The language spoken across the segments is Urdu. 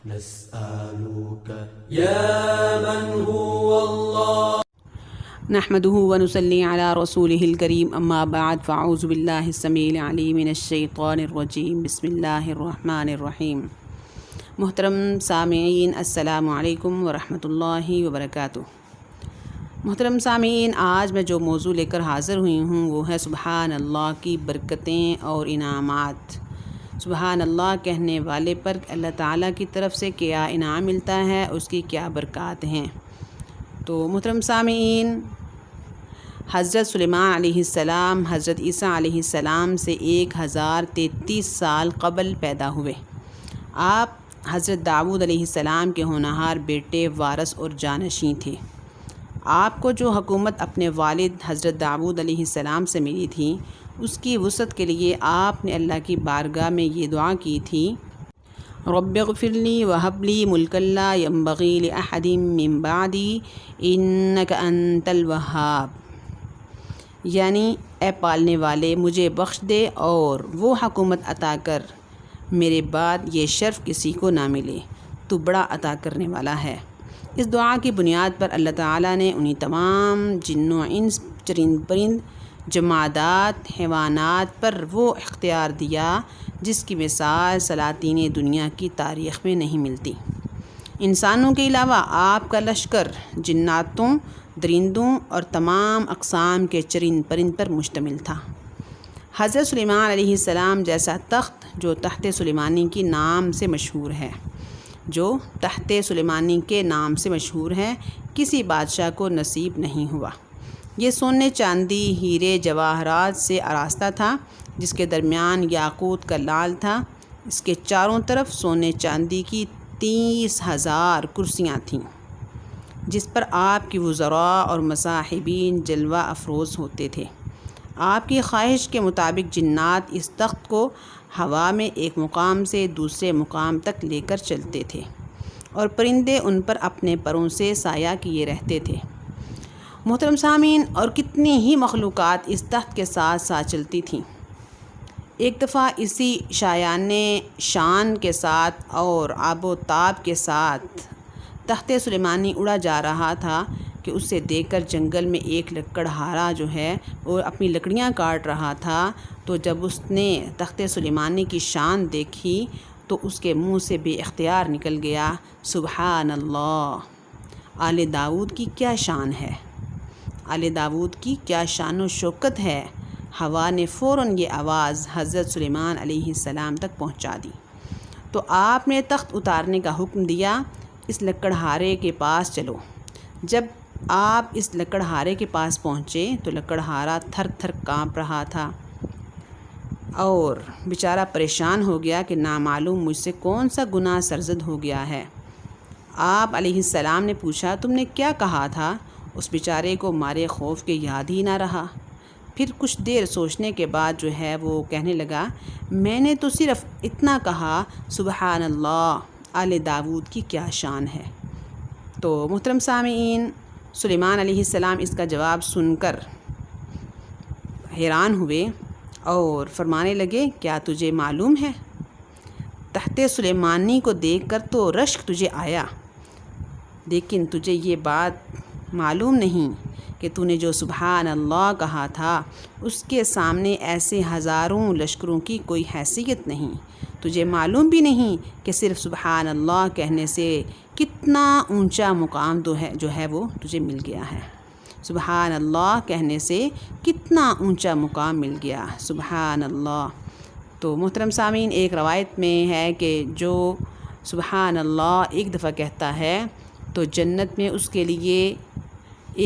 نسألك يا من هو الله نحمده ونصلي على رسوله الكريم اما بعد فاعوذ بالله السميع العليم من الشیطان الرجیم بسم اللہ الرحمن الرحیم۔ محترم سامعین، السلام علیکم ورحمۃ اللہ وبرکاتہ۔ محترم سامعین، آج میں جو موضوع لے کر حاضر ہوئی ہوں وہ ہے سبحان اللہ کی برکتیں اور انعامات۔ سبحان اللہ کہنے والے پر اللہ تعالیٰ کی طرف سے کیا انعام ملتا ہے، اس کی کیا برکات ہیں۔ تو محترم سامعین، حضرت سلیمان علیہ السلام حضرت عیسیٰ علیہ السلام سے 1033 سال قبل پیدا ہوئے۔ آپ حضرت داؤد علیہ السلام کے ہونہار بیٹے، وارث اور جانشین تھے۔ آپ کو جو حکومت اپنے والد حضرت داؤد علیہ السلام سے ملی تھی، اس کی وسعت کے لیے آپ نے اللہ کی بارگاہ میں یہ دعا کی تھی، رب اغفر لی وہب لی ملکا لا ینبغی لأحد من بعدی انک انت الوہاب، یعنی اے پالنے والے مجھے بخش دے اور وہ حکومت عطا کر میرے بعد یہ شرف کسی کو نہ ملے، تو بڑا عطا کرنے والا ہے۔ اس دعا کی بنیاد پر اللہ تعالیٰ نے انہی تمام جن و انس، چرند پرند، جمادات، حیوانات پر وہ اختیار دیا جس کی مثال سلاطین دنیا کی تاریخ میں نہیں ملتی۔ انسانوں کے علاوہ آپ کا لشکر جناتوں، درندوں اور تمام اقسام کے چرند پرند پر مشتمل تھا۔ حضرت سلیمان علیہ السلام جیسا تخت جو تخت سلیمانی کے نام سے مشہور ہے، کسی بادشاہ کو نصیب نہیں ہوا۔ یہ سونے، چاندی، ہیرے، جواہرات سے آراستہ تھا، جس کے درمیان یاقوت کا لال تھا۔ اس کے چاروں طرف سونے چاندی کی 30,000 کرسیاں تھیں، جس پر آپ کی وزراء اور مصاحبین جلوہ افروز ہوتے تھے۔ آپ کی خواہش کے مطابق جنات اس تخت کو ہوا میں ایک مقام سے دوسرے مقام تک لے کر چلتے تھے، اور پرندے ان پر اپنے پروں سے سایہ کیے رہتے تھے۔ محترم سامعین، اور کتنی ہی مخلوقات اس تخت کے ساتھ ساتھ چلتی تھیں۔ ایک دفعہ اسی شایان شان کے ساتھ اور آب و تاب کے ساتھ تخت سلیمانی اڑا جا رہا تھا کہ اسے دیکھ کر جنگل میں ایک لکڑہارا جو ہے وہ اپنی لکڑیاں کاٹ رہا تھا۔ تو جب اس نے تخت سلیمانی کی شان دیکھی تو اس کے منہ سے بے اختیار نکل گیا، سبحان اللہ، آل داؤد کی کیا شان ہے، آل داؤد کی کیا شان و شوکت ہے۔ ہوا نے فوراً یہ آواز حضرت سلیمان علیہ السلام تک پہنچا دی۔ تو آپ نے تخت اتارنے کا حکم دیا، اس لکڑہارے کے پاس چلو۔ جب آپ اس لکڑہارے کے پاس پہنچے تو لکڑہارا تھر تھر کانپ رہا تھا اور بیچارہ پریشان ہو گیا کہ نامعلوم مجھ سے کون سا گناہ سرزد ہو گیا ہے۔ آپ علیہ السلام نے پوچھا، تم نے کیا کہا تھا؟ اس بیچارے کو مارے خوف کے یاد ہی نہ رہا۔ پھر کچھ دیر سوچنے کے بعد جو ہے وہ کہنے لگا، میں نے تو صرف اتنا کہا، سبحان اللہ، آل داؤد کی کیا شان ہے۔ تو محترم سامعین، سلیمان علیہ السلام اس کا جواب سن کر حیران ہوئے اور فرمانے لگے، کیا تجھے معلوم ہے؟ تخت سلیمانی کو دیکھ کر تو رشک تجھے آیا، لیکن تجھے یہ بات معلوم نہیں کہ تو نے جو سبحان اللہ کہا تھا اس کے سامنے ایسے ہزاروں لشکروں کی کوئی حیثیت نہیں۔ تجھے معلوم بھی نہیں کہ صرف سبحان اللہ کہنے سے کتنا اونچا مقام جو ہے وہ تجھے مل گیا ہے۔ سبحان اللہ کہنے سے کتنا اونچا مقام مل گیا، سبحان اللہ۔ تو محترم سامعین، ایک روایت میں ہے کہ جو سبحان اللہ ایک دفعہ کہتا ہے تو جنت میں اس کے لیے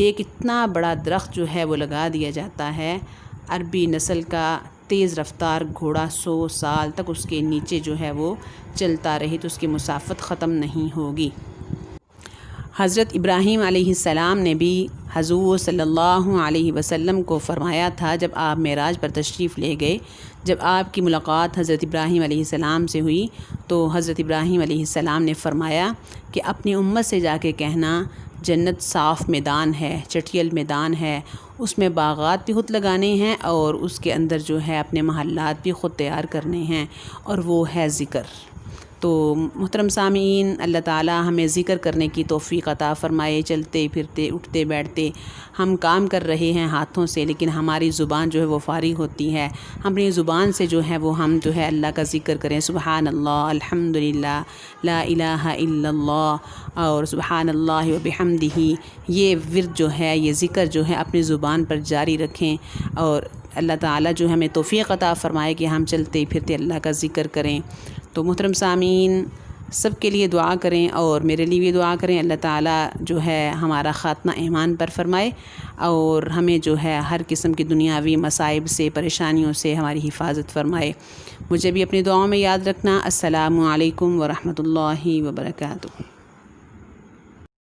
ایک اتنا بڑا درخت جو ہے وہ لگا دیا جاتا ہے۔ عربی نسل کا تیز رفتار گھوڑا 100 سال تک اس کے نیچے جو ہے وہ چلتا رہے تو اس کی مسافت ختم نہیں ہوگی۔ حضرت ابراہیم علیہ السلام نے بھی حضور صلی اللہ علیہ وسلم کو فرمایا تھا، جب آپ معراج پر تشریف لے گئے، جب آپ کی ملاقات حضرت ابراہیم علیہ السلام سے ہوئی تو حضرت ابراہیم علیہ السلام نے فرمایا کہ اپنی امت سے جا کے کہنا، جنت صاف میدان ہے، چٹیل میدان ہے، اس میں باغات بھی خود لگانے ہیں اور اس کے اندر جو ہے اپنے محلات بھی خود تیار کرنے ہیں، اور وہ ہے ذکر۔ تو محترم سامعین، اللہ تعالی ہمیں ذکر کرنے کی توفیق عطا فرمائے۔ چلتے پھرتے اٹھتے بیٹھتے ہم کام کر رہے ہیں ہاتھوں سے، لیکن ہماری زبان جو ہے وہ فارغ ہوتی ہے، اپنی زبان سے جو ہے وہ ہم جو ہے اللہ کا ذکر کریں، سبحان اللہ، الحمدللہ، لا الہ الا اللہ اور سبحان اللہ و بحمدہ۔ یہ ورد جو ہے، یہ ذکر جو ہے اپنی زبان پر جاری رکھیں، اور اللہ تعالیٰ جو ہمیں توفیق عطا فرمائے کہ ہم چلتے پھرتے اللہ کا ذکر کریں۔ تو محترم سامعین، سب کے لیے دعا کریں اور میرے لیے بھی دعا کریں، اللہ تعالیٰ جو ہے ہمارا خاتمہ ایمان پر فرمائے اور ہمیں جو ہے ہر قسم کی دنیاوی مصائب سے، پریشانیوں سے ہماری حفاظت فرمائے۔ مجھے بھی اپنی دعاؤں میں یاد رکھنا۔ السلام علیکم ورحمۃ اللہ وبرکاتہ۔